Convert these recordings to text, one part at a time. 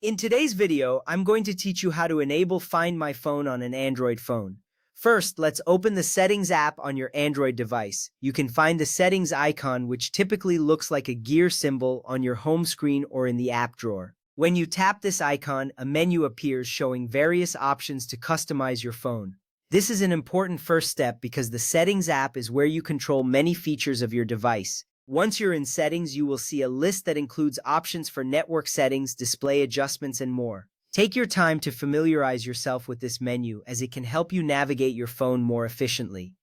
In today's video, I'm going to teach you how to enable Find My Phone on an Android phone. First, let's open the Settings app on your Android device. You can find the Settings icon, which typically looks like a gear symbol, on your home screen or in the app drawer. When you tap this icon, a menu appears showing various options to customize your phone. This is an important first step because the Settings app is where you control many features of your device. Once you're in Settings, you will see a list that includes options for network settings, display adjustments, and more. Take your time to familiarize yourself with this menu as it can help you navigate your phone more efficiently.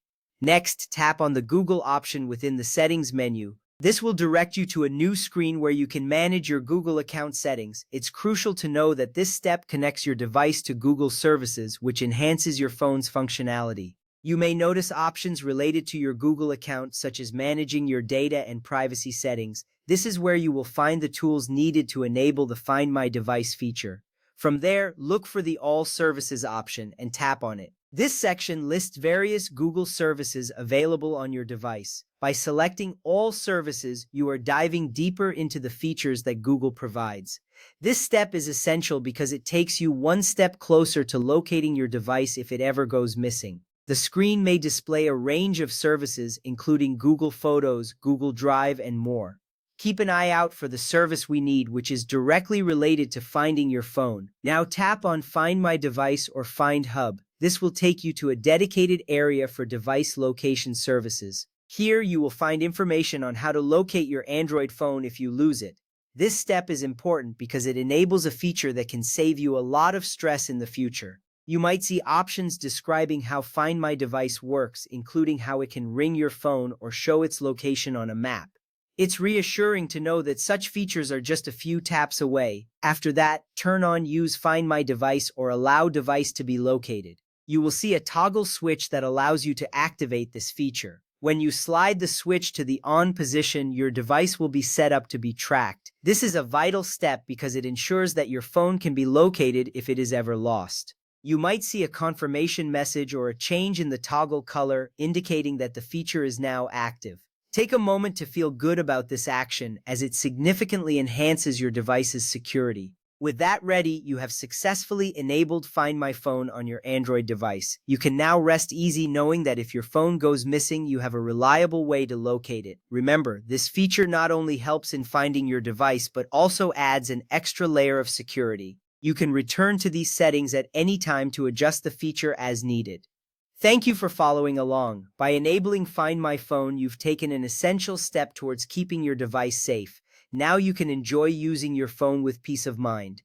Next, tap on the Google option within the Settings menu. This will direct you to a new screen where you can manage your Google account settings. It's crucial to know that this step connects your device to Google services, which enhances your phone's functionality. You may notice options related to your Google account, such as managing your data and privacy settings. This is where you will find the tools needed to enable the Find My Device feature. From there, look for the All Services option and tap on it. This section lists various Google services available on your device. By selecting All Services, you are diving deeper into the features that Google provides. This step is essential because it takes you one step closer to locating your device if it ever goes missing. The screen may display a range of services, including Google Photos, Google Drive, and more. Keep an eye out for the service we need, which is directly related to finding your phone. Now tap on Find My Device or Find Hub. This will take you to a dedicated area for device location services. Here you will find information on how to locate your Android phone if you lose it. This step is important because it enables a feature that can save you a lot of stress in the future. You might see options describing how Find My Device works, including how it can ring your phone or show its location on a map. It's reassuring to know that such features are just a few taps away. After that, turn on Use Find My Device or Allow Device to be Located. You will see a toggle switch that allows you to activate this feature. When you slide the switch to the on position, your device will be set up to be tracked. This is a vital step because it ensures that your phone can be located if it is ever lost. You might see a confirmation message or a change in the toggle color indicating that the feature is now active. Take a moment to feel good about this action as it significantly enhances your device's security. With that ready, you have successfully enabled Find My Phone on your Android device. You can now rest easy knowing that if your phone goes missing, you have a reliable way to locate it. Remember, this feature not only helps in finding your device, but also adds an extra layer of security. You can return to these settings at any time to adjust the feature as needed. Thank you for following along. By enabling Find My Phone, you've taken an essential step towards keeping your device safe. Now you can enjoy using your phone with peace of mind.